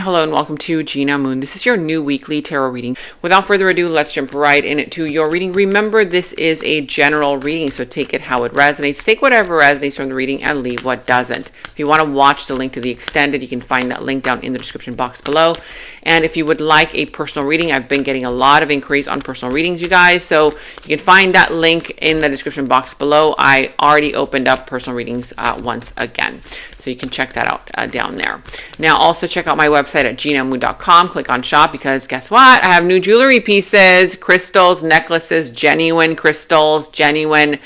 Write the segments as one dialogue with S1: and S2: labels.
S1: Hello and welcome to Gena Moon. This is your new weekly tarot reading. Without further ado, let's jump right into your reading. Remember, this is a general reading, so take it how it resonates. Take whatever resonates from the reading and leave what doesn't. If you want to watch the link to the extended, you can find that link down in the description box below. And if you would like a personal reading, I've been getting a lot of inquiries on personal readings, you guys. So you can find that link in the description box below. I already opened up personal readings once again. So you can check that out down there. Now, also check out my website at genamoon.com. Click on shop because guess what? I have new jewelry pieces, crystals, necklaces, genuine crystals, genuine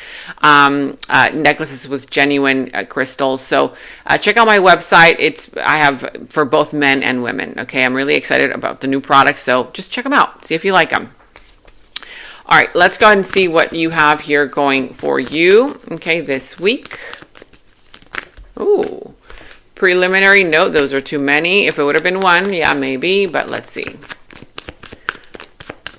S1: necklaces with genuine crystals. So check out my website. I have for both men and women. Okay, I'm really excited about the new products. So just check them out. See if you like them. All right, let's go ahead and see what you have here going for you. Okay, this week. Ooh, preliminary note, those are too many. If it would have been one, yeah, maybe, but let's see.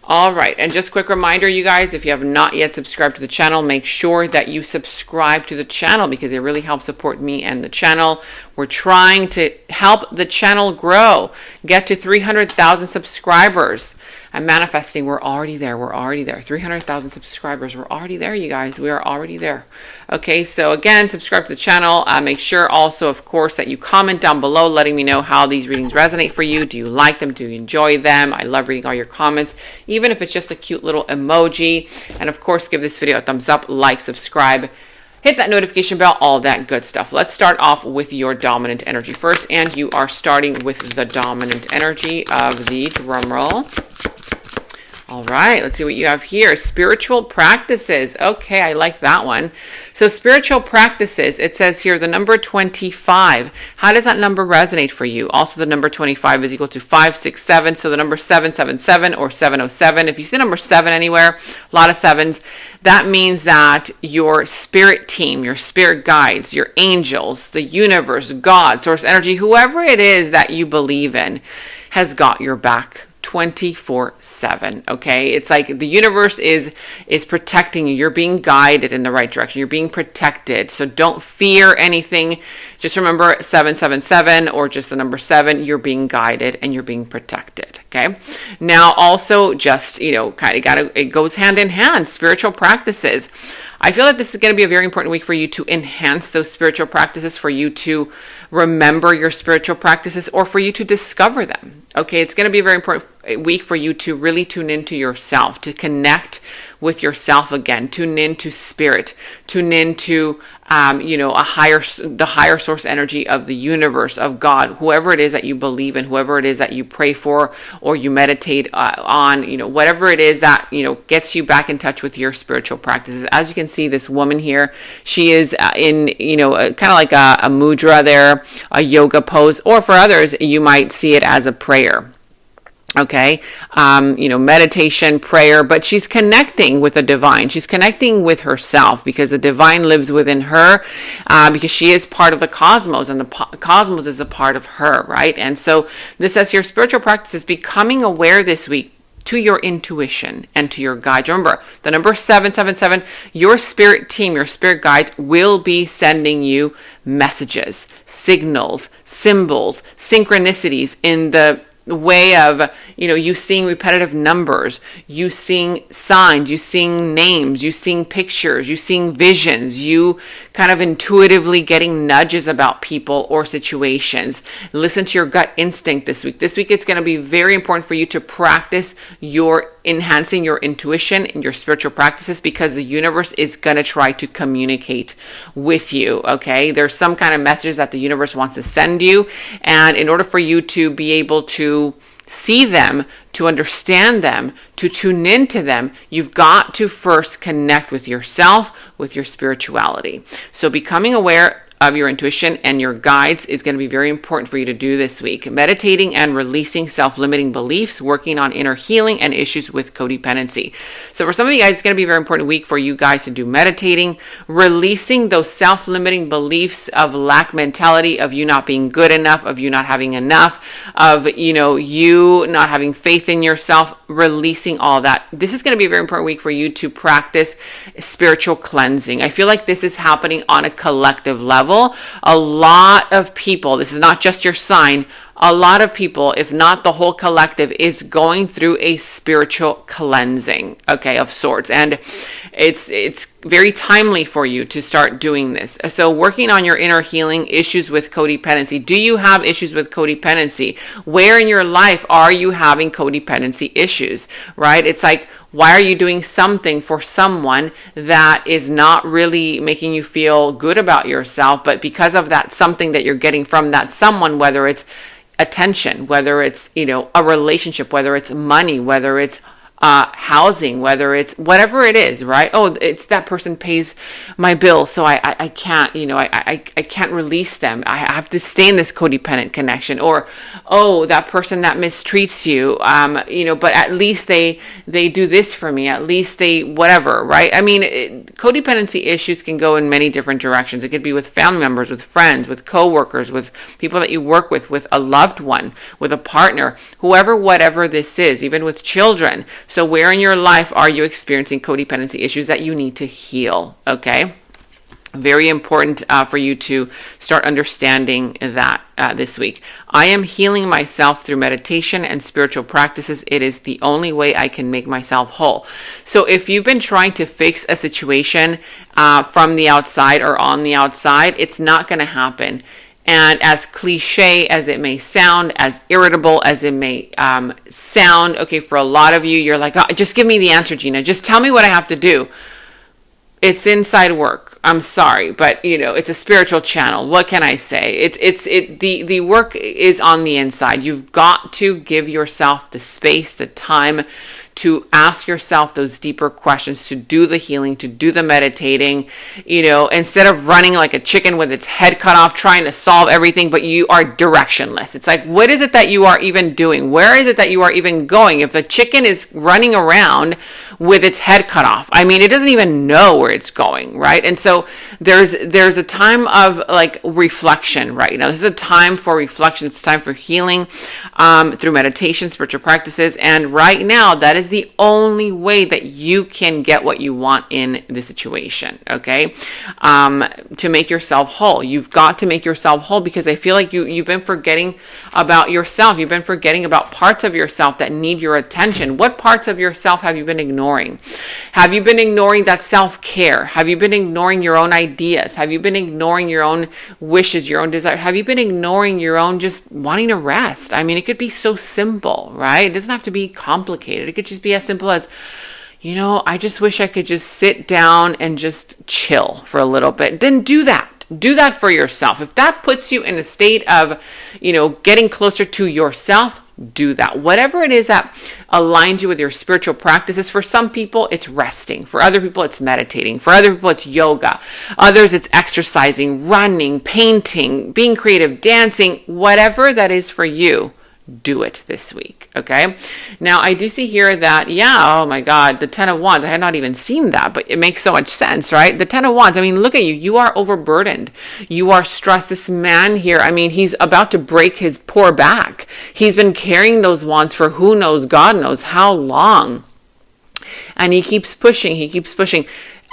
S1: All right, and just quick reminder, you guys, if you have not yet subscribed to the channel, make sure that you subscribe to the channel because it really helps support me and the channel. We're trying to help the channel grow, get to 300,000 subscribers. I'm manifesting. We're already there. 300,000 subscribers. We're already there, you guys. We are already there. Okay, so again, subscribe to the channel. Make sure also, of course, that you comment down below letting me know how these readings resonate for you. Do you like them? Do you enjoy them? I love reading all your comments, even if it's just a cute little emoji. And of course, give this video a thumbs up, like, subscribe, hit that notification bell, all that good stuff. Let's start off with your dominant energy first. And you are starting with the dominant energy of the drumroll. All right, let's see what you have here. Spiritual practices. Okay, I like that one. So spiritual practices, it says here the number 25. How does that number resonate for you? Also, the number 25 is equal to 567. So the number 777 or 707. If you see number 7 anywhere, a lot of sevens, that means that your spirit team, your spirit guides, your angels, the universe, God, source energy, whoever it is that you believe in, has got your back 24/7. Okay, it's like the universe is protecting you. You're being guided in the right direction. You're being protected. So don't fear anything. Just remember 777 or just the number 7. You're being guided and you're being protected. Okay. Now also just it goes hand in hand. Spiritual practices. I feel like this is going to be a very important week for you to enhance those spiritual practices, for you to remember your spiritual practices, or for you to discover them. Okay, it's going to be a very important week for you to really tune into yourself, to connect with yourself again, tune into spirit, tune into the higher source energy of the universe, of God, whoever it is that you believe in, whoever it is that you pray for or you meditate on, whatever it is that, gets you back in touch with your spiritual practices. As you can see, this woman here, she is in, kind of like a mudra there, a yoga pose, or for others, you might see it as a prayer. Okay, meditation, prayer, but she's connecting with the divine. She's connecting with herself because the divine lives within her, because she is part of the cosmos and the cosmos is a part of her, right? And so this says your spiritual practice is becoming aware this week to your intuition and to your guides. Remember, the number 777, your spirit team, your spirit guides will be sending you messages, signals, symbols, synchronicities in the way of, you seeing repetitive numbers, you seeing signs, you seeing names, you seeing pictures, you seeing visions, you kind of intuitively getting nudges about people or situations. Listen to your gut instinct this week. This week, it's going to be very important for you to practice enhancing your intuition and your spiritual practices because the universe is going to try to communicate with you. Okay. There's some kind of messages that the universe wants to send you. And in order for you to be able to see them, to understand them, to tune into them, you've got to first connect with yourself, with your spirituality. So becoming aware of your intuition and your guides is going to be very important for you to do this week. Meditating and releasing self-limiting beliefs, working on inner healing and issues with codependency. So for some of you guys, it's going to be a very important week for you guys to do meditating, releasing those self-limiting beliefs of lack mentality, of you not being good enough, of you not having enough, of, you not having faith in yourself, releasing all that. This is going to be a very important week for you to practice spiritual cleansing. I feel like this is happening on a collective level. A lot of people, this is not just your sign, a lot of people, if not the whole collective, is going through a spiritual cleansing, okay, of sorts. And it's very timely for you to start doing this. So working on your inner healing, issues with codependency. Do you have issues with codependency? Where in your life are you having codependency issues, right? It's like, why are you doing something for someone that is not really making you feel good about yourself, but because of that something that you're getting from that someone, whether it's attention, whether it's, a relationship, whether it's money, whether it's housing, whether it's whatever it is, right? Oh, it's that person pays my bill, so I can't, I can't release them. I have to stay in this codependent connection. Or, oh, that person that mistreats you, but at least they do this for me. At least they, whatever, right? I mean, codependency issues can go in many different directions. It could be with family members, with friends, with coworkers, with people that you work with a loved one, with a partner, whoever, whatever this is, even with children. So where in your life are you experiencing codependency issues that you need to heal? Okay. Very important for you to start understanding that this week. I am healing myself through meditation and spiritual practices. It is the only way I can make myself whole. So if you've been trying to fix a situation from the outside or on the outside, it's not going to happen. And as cliche as it may sound, as irritable as it may sound, okay, for a lot of you, you're like, oh, just give me the answer, Gena. Just tell me what I have to do. It's inside work. I'm sorry, but it's a spiritual channel. What can I say? The work is on the inside. You've got to give yourself the space, the time to ask yourself those deeper questions, to do the healing, to do the meditating, instead of running like a chicken with its head cut off, trying to solve everything, but you are directionless. It's like, what is it that you are even doing? Where is it that you are even going? If the chicken is running around with its head cut off, I mean, it doesn't even know where it's going, right? And so there's a time of like reflection right now. This is a time for reflection. It's time for healing through meditation, spiritual practices. And right now, that is the only way that you can get what you want in the situation, okay? To make yourself whole. You've got to make yourself whole, because I feel like you've been forgetting about yourself. You've been forgetting about parts of yourself that need your attention. What parts of yourself have you been ignoring? Have you been ignoring that self-care? Have you been ignoring your own ideas? Have you been ignoring your own wishes, your own desire? Have you been ignoring your own just wanting to rest? I mean, it could be so simple, right? It doesn't have to be complicated. It could just be as simple as, I just wish I could just sit down and just chill for a little bit. Then do that. Do that for yourself. If that puts you in a state of, getting closer to yourself, do that. Whatever it is that aligns you with your spiritual practices. For some people, it's resting. For other people, it's meditating. For other people, it's yoga. Others, it's exercising, running, painting, being creative, dancing, whatever that is for you. Do it this week, okay? Now, I do see here that, oh my God, the 10 of Wands, I had not even seen that, but it makes so much sense, right? The 10 of Wands, I mean, look at you. You are overburdened. You are stressed. This man here, I mean, he's about to break his poor back. He's been carrying those wands for who knows, God knows how long. And he keeps pushing. He keeps pushing.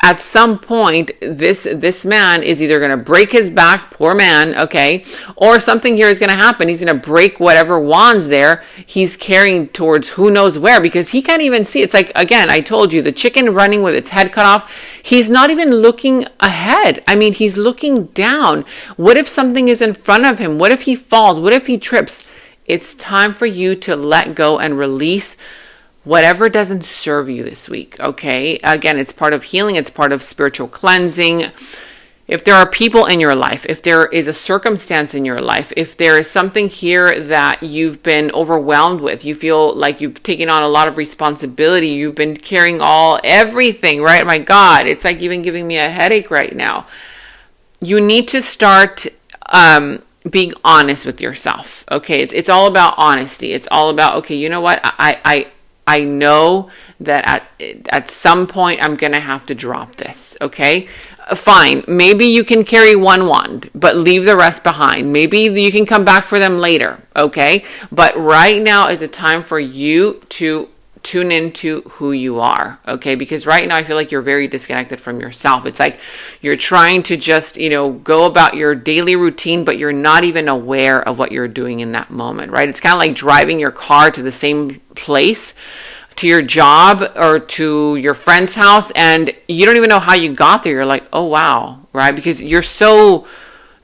S1: At some point, this man is either going to break his back, poor man, okay, or something here is going to happen. He's going to break whatever wands there he's carrying towards who knows where, because he can't even see. It's like, again, I told you, the chicken running with its head cut off. He's not even looking ahead. I mean, he's looking down. What if something is in front of him? What if he falls? What if he trips? It's time for you to let go and release whatever doesn't serve you this week, okay? Again, it's part of healing. It's part of spiritual cleansing. If there are people in your life, if there is a circumstance in your life, if there is something here that you've been overwhelmed with, you feel like you've taken on a lot of responsibility, you've been carrying everything, right? My God, it's like even giving me a headache right now. You need to start being honest with yourself, okay? It's all about honesty. It's all about, okay, you know what? I know that at some point I'm going to have to drop this, okay? Fine. Maybe you can carry one wand, but leave the rest behind. Maybe you can come back for them later, okay? But right now is a time for you to tune into who you are, okay? Because right now I feel like you're very disconnected from yourself. It's like you're trying to just, go about your daily routine, but you're not even aware of what you're doing in that moment, right? It's kind of like driving your car to the same place, to your job or to your friend's house, and you don't even know how you got there. You're like, oh wow, right? Because you're so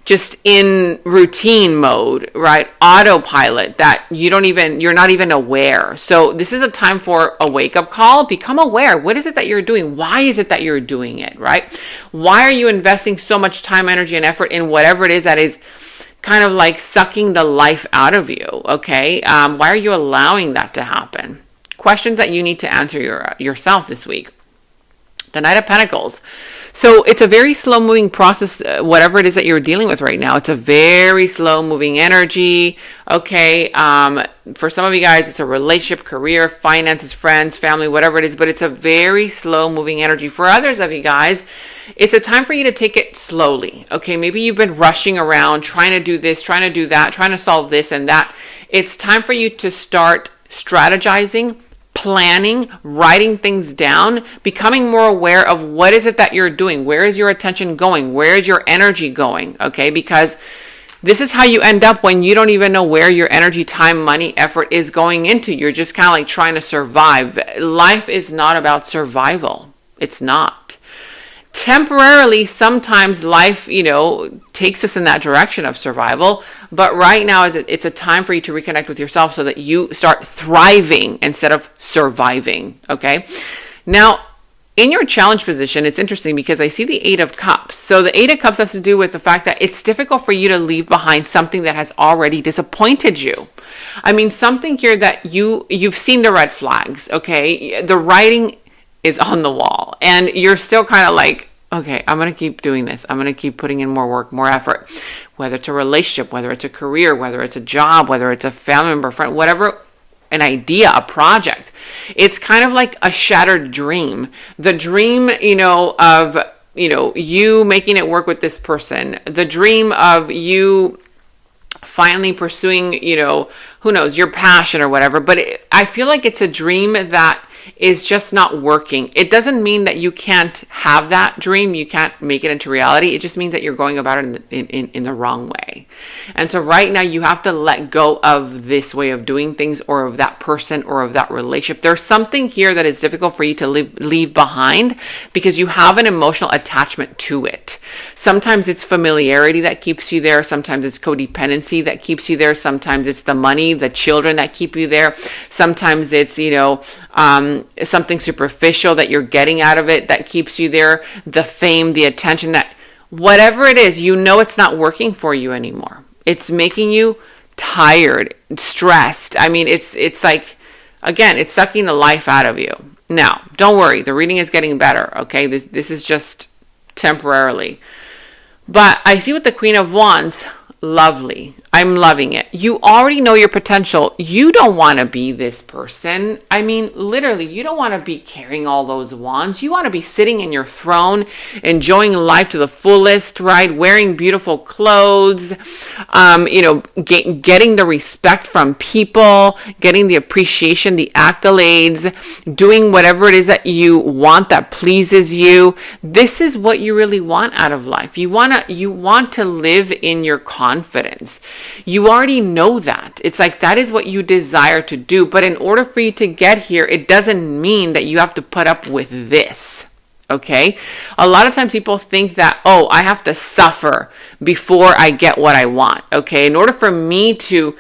S1: just in routine mode, right? Autopilot, that you're not even aware. So this is a time for a wake-up call. Become aware. What is it that you're doing? Why is it that you're doing it, right? Why are you investing so much time, energy, and effort in whatever it is that is kind of like sucking the life out of you, okay? Why are you allowing that to happen? Questions that you need to answer yourself this week. The Knight of Pentacles. So it's a very slow moving process, whatever it is that you're dealing with right now. It's a very slow moving energy. Okay. For some of you guys, it's a relationship, career, finances, friends, family, whatever it is, but it's a very slow moving energy. For others of you guys, it's a time for you to take it slowly. Okay. Maybe you've been rushing around, trying to do this, trying to do that, trying to solve this and that. It's time for you to start strategizing, planning, writing things down, becoming more aware of what is it that you're doing? Where is your attention going? Where is your energy going? Okay, because this is how you end up when you don't even know where your energy, time, money, effort is going into. You're just kind of like trying to survive. Life is not about survival. It's not. Temporarily, sometimes life, takes us in that direction of survival. But right now, it's a time for you to reconnect with yourself so that you start thriving instead of surviving. Okay. Now, in your challenge position, it's interesting because I see the Eight of Cups. So the Eight of Cups has to do with the fact that it's difficult for you to leave behind something that has already disappointed you. I mean, something here that you've seen the red flags. Okay. The writing is on the wall and you're still kind of like, okay, I'm going to keep doing this. I'm going to keep putting in more work, more effort, whether it's a relationship, whether it's a career, whether it's a job, whether it's a family member, friend, whatever, an idea, a project. It's kind of like a shattered dream. The dream, of, you making it work with this person, the dream of you finally pursuing, who knows, your passion or whatever. But I feel like it's a dream that is just not working. It doesn't mean that you can't have that dream, you can't make it into reality. It just means that you're going about it in the wrong way. And so right now you have to let go of this way of doing things or of that person or of that relationship. There's something here that is difficult for you to leave behind because you have an emotional attachment to it. Sometimes it's familiarity that keeps you there. Sometimes it's codependency that keeps you there. Sometimes it's the money, the children that keep you there. Sometimes it's, something superficial that you're getting out of it that keeps you there. The fame, the attention, that whatever it is, it's not working for you anymore. It's making you tired, stressed. I mean, it's like, again, it's sucking the life out of you. Now, don't worry. The reading is getting better. Okay. This is just temporarily, but I see with the Queen of Wands, lovely. I'm loving it. You already know your potential. You don't want to be this person. I mean, literally, you don't want to be carrying all those wands. You want to be sitting in your throne, enjoying life to the fullest, right? Wearing beautiful clothes, getting the respect from people, getting the appreciation, the accolades, doing whatever it is that you want that pleases you. This is what you really want out of life. You want to live in your confidence. You already know that. It's like that is what you desire to do. But in order for you to get here, it doesn't mean that you have to put up with this. Okay? A lot of times people think that, I have to suffer before I get what I want. Okay? In order for me to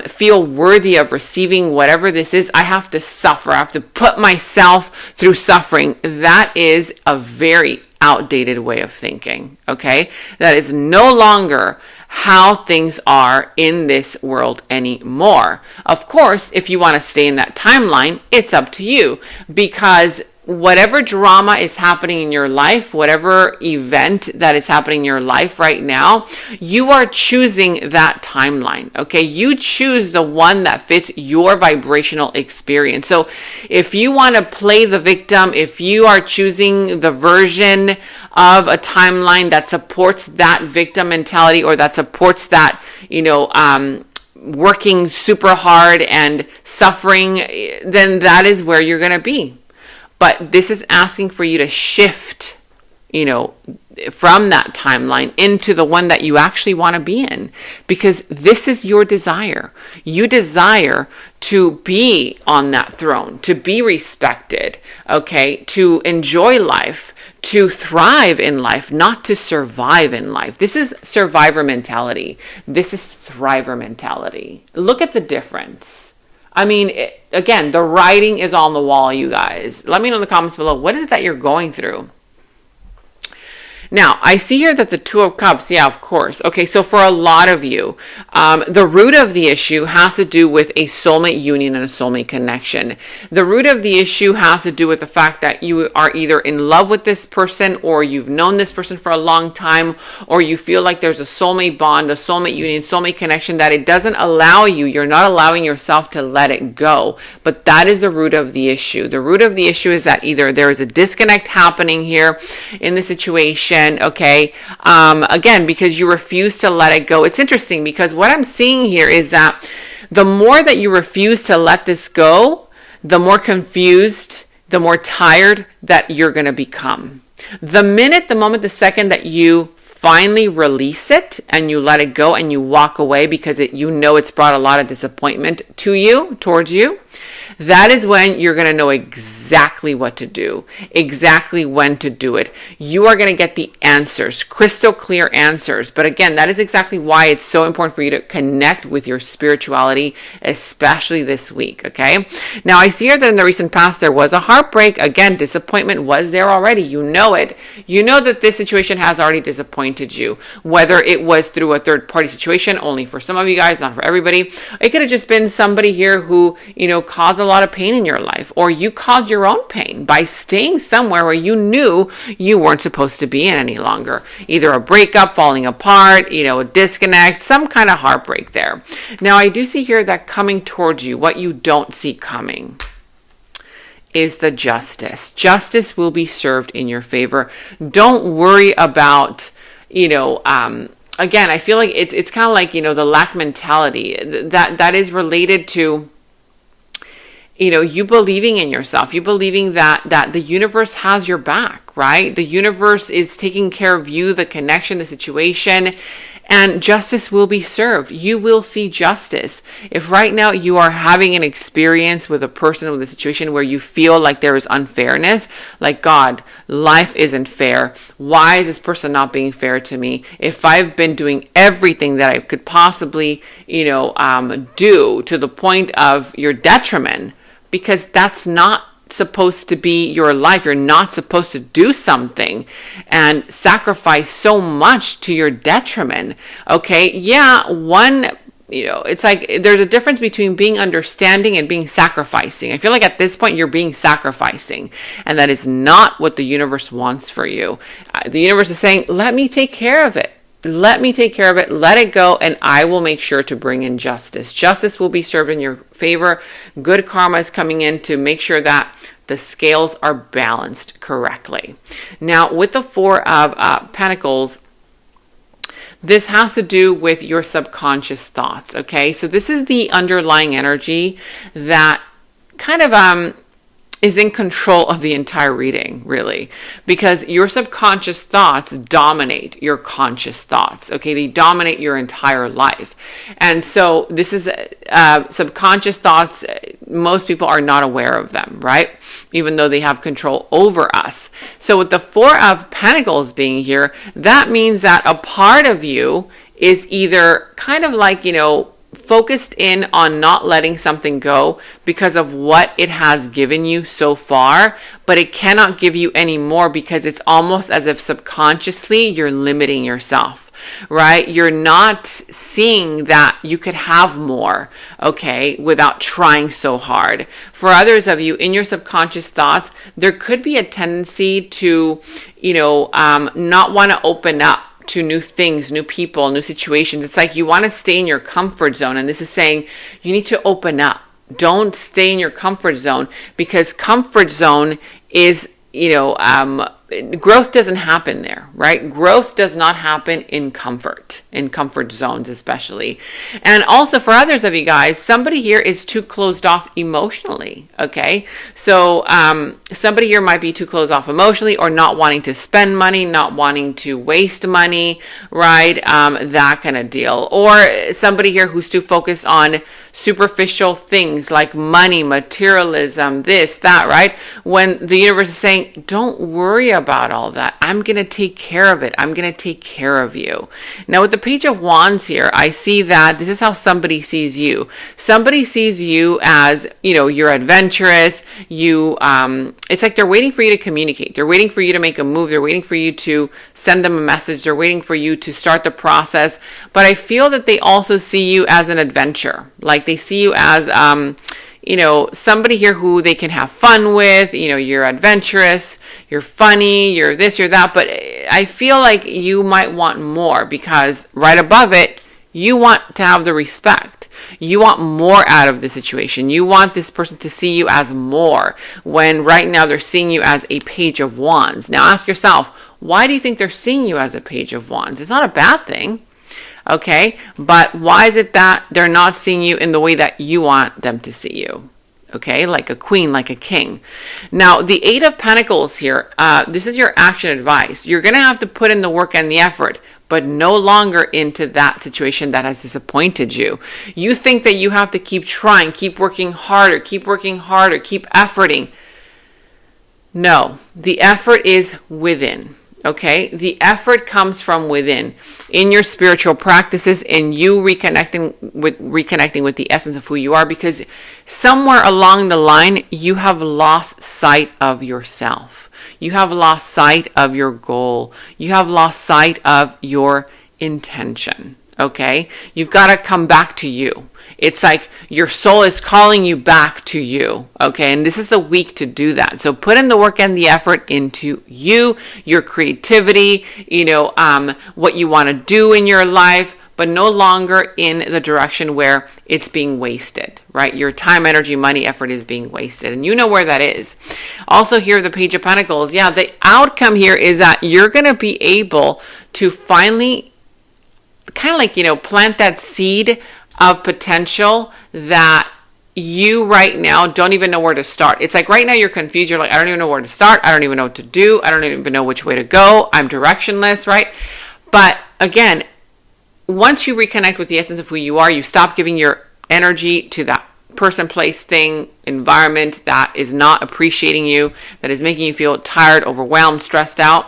S1: feel worthy of receiving whatever this is, I have to suffer. I have to put myself through suffering. That is a very outdated way of thinking. Okay? That is no longer how things are in this world anymore. Of course, if you want to stay in that timeline, it's up to you, because whatever drama is happening in your life, whatever event that is happening in your life right now, you are choosing that timeline. Okay. You choose the one that fits your vibrational experience. So if you want to play the victim, if you are choosing the version of a timeline that supports that victim mentality or that supports that, working super hard and suffering, then that is where you're going to be. But this is asking for you to shift, from that timeline into the one that you actually want to be in, because this is your desire. You desire to be on that throne, to be respected, okay, to enjoy life, to thrive in life, not to survive in life. This is survivor mentality. This is thriver mentality. Look at the difference. I mean, again, the writing is on the wall, you guys. Let me know in the comments below, what is it that you're going through? Now, I see here that the Two of Cups, yeah, of course. Okay, so for a lot of you, the root of the issue has to do with a soulmate union and a soulmate connection. The root of the issue has to do with the fact that you are either in love with this person, or you've known this person for a long time, or you feel like there's a soulmate bond, a soulmate union, soulmate connection that it doesn't allow you. You're not allowing yourself to let it go. But that is the root of the issue. The root of the issue is that either there is a disconnect happening here in the situation, okay, again, because you refuse to let it go. It's interesting because what I'm seeing here is that the more that you refuse to let this go, the more confused, the more tired that you're going to become. The moment, the second that you finally release it and you let it go and you walk away because it's brought a lot of disappointment towards you, that is when you're going to know exactly what to do, exactly when to do it. You are going to get the answers, crystal clear answers. But again, that is exactly why it's so important for you to connect with your spirituality, especially this week, okay? Now, I see here that in the recent past, there was a heartbreak. Again, disappointment was there already. You know it. You know that this situation has already disappointed you, whether it was through a third-party situation, only for some of you guys, not for everybody. It could have just been somebody here who, caused a lot of pain in your life, or you caused your own pain by staying somewhere where you knew you weren't supposed to be in any longer. Either a breakup, falling apart, a disconnect, some kind of heartbreak there. Now, I do see here that coming towards you, what you don't see coming is the justice. Justice will be served in your favor. Don't worry about, again, I feel like it's kind of like, the lack mentality that is related to, you believing in yourself, you believing that the universe has your back, right? The universe is taking care of you, the connection, the situation, and justice will be served. You will see justice. If right now you are having an experience with a person, with a situation where you feel like there is unfairness, like, God, life isn't fair. Why is this person not being fair to me? If I've been doing everything that I could possibly, do to the point of your detriment, because that's not supposed to be your life. You're not supposed to do something and sacrifice so much to your detriment. Okay. Yeah. It's like there's a difference between being understanding and being sacrificing. I feel like at this point you're being sacrificing, and that is not what the universe wants for you. The universe is saying, let me take care of it. Let me take care of it. Let it go, and I will make sure to bring in justice. Justice will be served in your favor. Good karma is coming in to make sure that the scales are balanced correctly. Now, with the Four of Pentacles, this has to do with your subconscious thoughts, okay? So this is the underlying energy that kind of is in control of the entire reading, really, because your subconscious thoughts dominate your conscious thoughts. Okay, they dominate your entire life. And so this is subconscious thoughts. Most people are not aware of them, right? Even though they have control over us. So with the Four of Pentacles being here, that means that a part of you is either kind of like, focused in on not letting something go because of what it has given you so far, but it cannot give you any more because it's almost as if subconsciously you're limiting yourself, right? You're not seeing that you could have more, okay, without trying so hard. For others of you, in your subconscious thoughts, there could be a tendency to, not want to open up to new things, new people, new situations. It's like you want to stay in your comfort zone. And this is saying you need to open up. Don't stay in your comfort zone, because comfort zone is growth doesn't happen there, right? Growth does not happen in comfort zones, especially. And also for others of you guys, somebody here is too closed off emotionally, okay? So somebody here might be too closed off emotionally, or not wanting to spend money, not wanting to waste money, right? That kind of deal. Or somebody here who's too focused on superficial things like money, materialism, this, that, right? When the universe is saying, don't worry about all that. I'm going to take care of it. I'm going to take care of you. Now with the Page of Wands here, I see that this is how somebody sees you. Somebody sees you as, you're adventurous. It's like they're waiting for you to communicate. They're waiting for you to make a move. They're waiting for you to send them a message. They're waiting for you to start the process. But I feel that they also see you as an adventure. Like they see you as, somebody here who they can have fun with. You're adventurous, you're funny, you're this, you're that. But I feel like you might want more, because right above it, you want to have the respect. You want more out of the situation. You want this person to see you as more, when right now they're seeing you as a Page of Wands. Now ask yourself, why do you think they're seeing you as a Page of Wands? It's not a bad thing. Okay, but why is it that they're not seeing you in the way that you want them to see you? Okay, like a queen, like a king. Now, the Eight of Pentacles here, this is your action advice. You're going to have to put in the work and the effort, but no longer into that situation that has disappointed you. You think that you have to keep trying, keep working harder, keep efforting. No, the effort is within. Okay, the effort comes from within, in your spiritual practices, in you reconnecting with the essence of who you are, because somewhere along the line you have lost sight of yourself. You have lost sight of your goal. You have lost sight of your intention. Okay, you've got to come back to you. It's like your soul is calling you back to you. Okay, and this is the week to do that. So put in the work and the effort into you, your creativity, what you want to do in your life, but no longer in the direction where it's being wasted, right? Your time, energy, money, effort is being wasted. And you know where that is. Also here, the Page of Pentacles. Yeah, the outcome here is that you're going to be able to finally kind of like, plant that seed of potential that you right now don't even know where to start. It's like right now you're confused. You're like, I don't even know where to start. I don't even know what to do. I don't even know which way to go. I'm directionless, right? But again, once you reconnect with the essence of who you are, you stop giving your energy to that person, place, thing, environment that is not appreciating you, that is making you feel tired, overwhelmed, stressed out.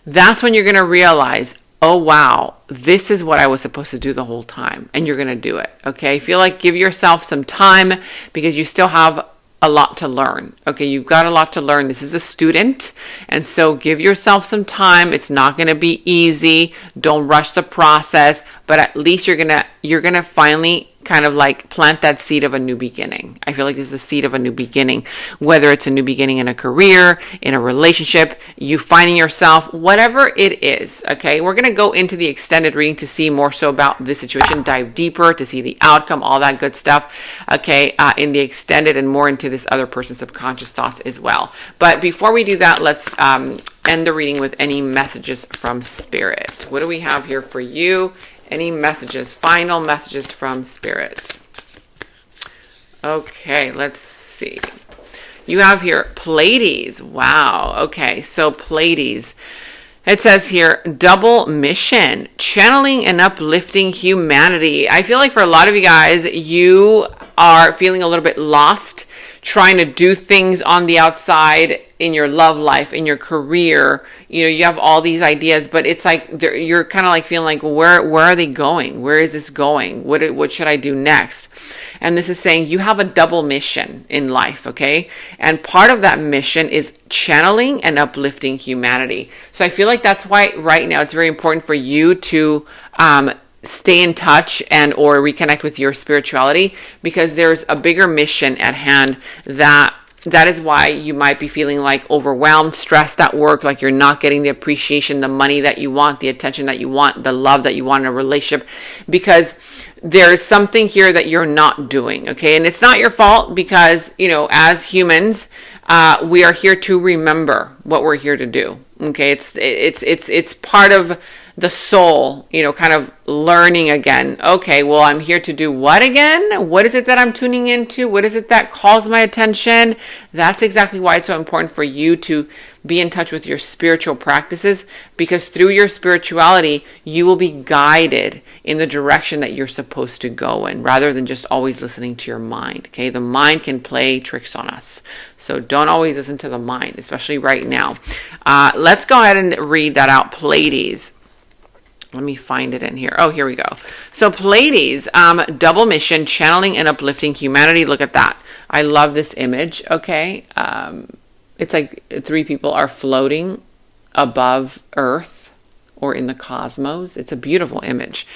S1: That's when you're going to realize, oh, wow, this is what I was supposed to do the whole time. And you're going to do it. Okay. Feel like give yourself some time, because you still have a lot to learn. Okay. You've got a lot to learn. This is a student. And so give yourself some time. It's not going to be easy. Don't rush the process, but at least you're going to finally kind of like plant that seed of a new beginning. I feel like this is a seed of a new beginning, whether it's a new beginning in a career, in a relationship, you finding yourself, whatever it is. Okay. We're going to go into the extended reading to see more so about this situation, dive deeper to see the outcome, all that good stuff. Okay. In the extended, and more into this other person's subconscious thoughts as well. But before we do that, let's end the reading with any messages from Spirit. What do we have here for you? Any messages, final messages from Spirit? Okay, let's see. You have here Pleiades. Wow. Okay, so Pleiades. It says here, double mission, channeling and uplifting humanity. I feel like for a lot of you guys, you are feeling a little bit lost, trying to do things on the outside in your love life, in your career. You have all these ideas, but it's like you're kind of like feeling like, where are they going? Where is this going? What should I do next? And this is saying you have a double mission in life, okay? And part of that mission is channeling and uplifting humanity. So I feel like that's why right now it's very important for you to stay in touch and or reconnect with your spirituality, because there's a bigger mission at hand that is why you might be feeling like overwhelmed, stressed at work, like you're not getting the appreciation, the money that you want, the attention that you want, the love that you want in a relationship, because there's something here that you're not doing, okay? And it's not your fault, because, as humans, we are here to remember what we're here to do. Okay, it's part of the soul, kind of learning again. Okay, well, I'm here to do what again? What is it that I'm tuning into? What is it that calls my attention? That's exactly why it's so important for you to be in touch with your spiritual practices, because through your spirituality, you will be guided in the direction that you're supposed to go in, rather than just always listening to your mind. Okay, the mind can play tricks on us. So don't always listen to the mind, especially right now. Let's go ahead and read that out, Pleiades. Let me find it in here. Oh, here we go. So Pleiades, double mission, channeling and uplifting humanity. Look at that. I love this image. Okay. It's like three people are floating above Earth or in the cosmos. It's a beautiful image.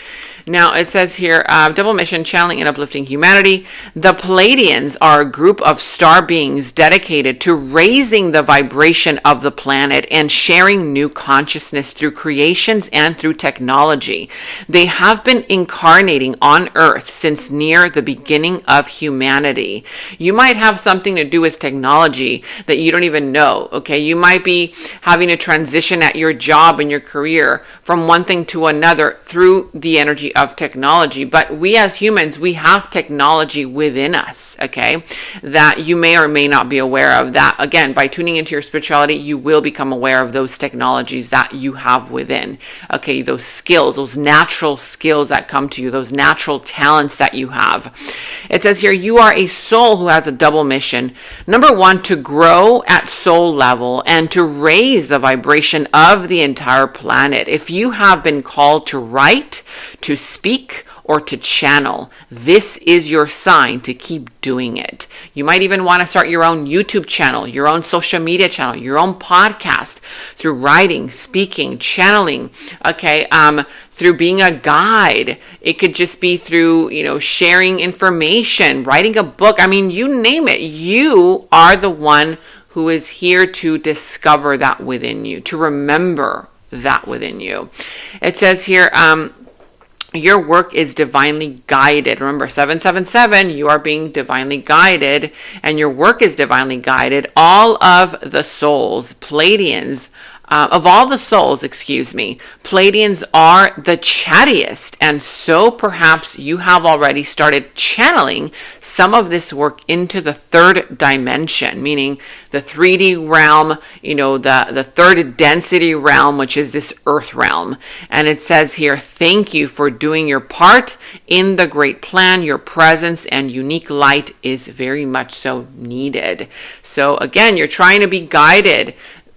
S1: Now it says here, double mission, channeling and uplifting humanity. The Pleiadians are a group of star beings dedicated to raising the vibration of the planet and sharing new consciousness through creations and through technology. They have been incarnating on Earth since near the beginning of humanity. You might have something to do with technology that you don't even know. Okay, you might be having a transition at your job and your career from one thing to another through the energy of technology. But we as humans, we have technology within us, okay, that you may or may not be aware of. That, again, by tuning into your spirituality, you will become aware of those technologies that you have within, okay, those skills, those natural skills that come to you, those natural talents that you have. It says here, you are a soul who has a double mission. Number one, to grow at soul level and to raise the vibration of the entire planet. If you have been called to write, to speak, or to channel, this is your sign to keep doing it. You might even want to start your own YouTube channel, your own social media channel, your own podcast, through writing, speaking, channeling, okay, through being a guide. It could just be through, sharing information, writing a book. I mean, you name it. You are the one who is here to discover that within you, to remember that within you. It says here, your work is divinely guided. Remember, 777, you are being divinely guided, and your work is divinely guided. All of the souls, Pleiadians, Pleiadians are the chattiest, and so perhaps you have already started channeling some of this work into the third dimension, meaning the 3D realm, the third density realm, which is this earth realm. And it says here, thank you for doing your part in the great plan. Your presence and unique light is very much so needed. So again, you're trying to be guided.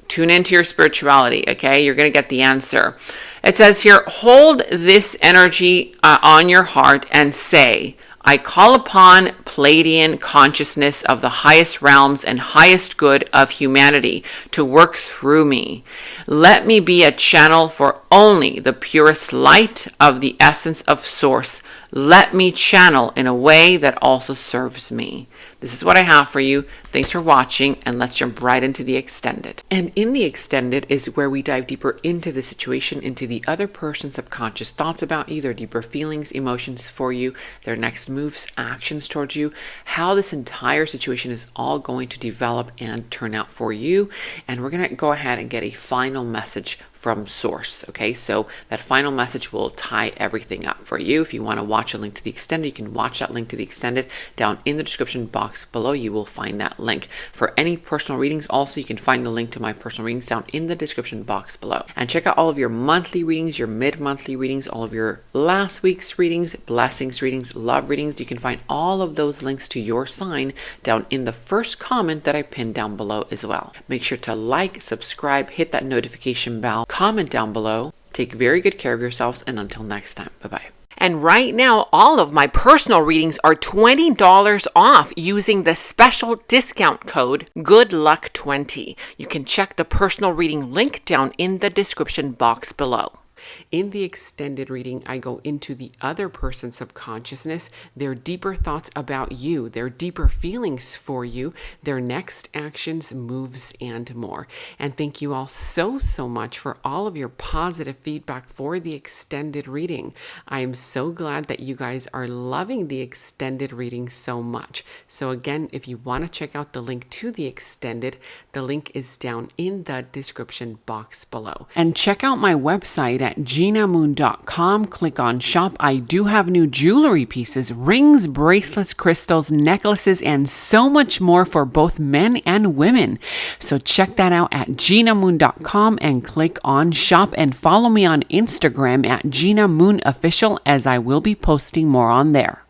S1: Tune into your spirituality, okay? You're going to get the answer. It says here, hold this energy on your heart and say, I call upon Pleiadian consciousness of the highest realms and highest good of humanity to work through me. Let me be a channel for only the purest light of the essence of Source. Let me channel in a way that also serves me. This is what I have for you. Thanks for watching, and let's jump right into the extended. And in the extended is where we dive deeper into the situation, into the other person's subconscious thoughts about you, their deeper feelings, emotions for you, their next moves, actions towards you, how this entire situation is all going to develop and turn out for you. And we're going to go ahead and get a final message from Source. Okay, so that final message will tie everything up for you. If you want to watch a link to the extended, you can watch that link to the extended down in the description box below. You will find that link. For any personal readings, also, you can find the link to my personal readings down in the description box below. And check out all of your monthly readings, your mid-monthly readings, all of your last week's readings, blessings readings, love readings. You can find all of those links to your sign down in the first comment that I pinned down below as well. Make sure to like, subscribe, hit that notification bell, comment down below. Take very good care of yourselves, and until next time, bye-bye. And right now, all of my personal readings are $20 off using the special discount code GOODLUCK20. You can check the personal reading link down in the description box below. In the extended reading, I go into the other person's subconsciousness, their deeper thoughts about you, their deeper feelings for you, their next actions, moves, and more. And thank you all so much for all of your positive feedback for the extended reading. I am so glad that you guys are loving the extended reading so much. So again, if you want to check out the link to the extended, the link is down in the description box below. And check out my website at genamoon.com. Click on shop. I do have new jewelry pieces, rings, bracelets, crystals, necklaces, and so much more for both men and women. So check that out at genamoon.com and click on shop, and follow me on Instagram at Gena Moon Official, as I will be posting more on there.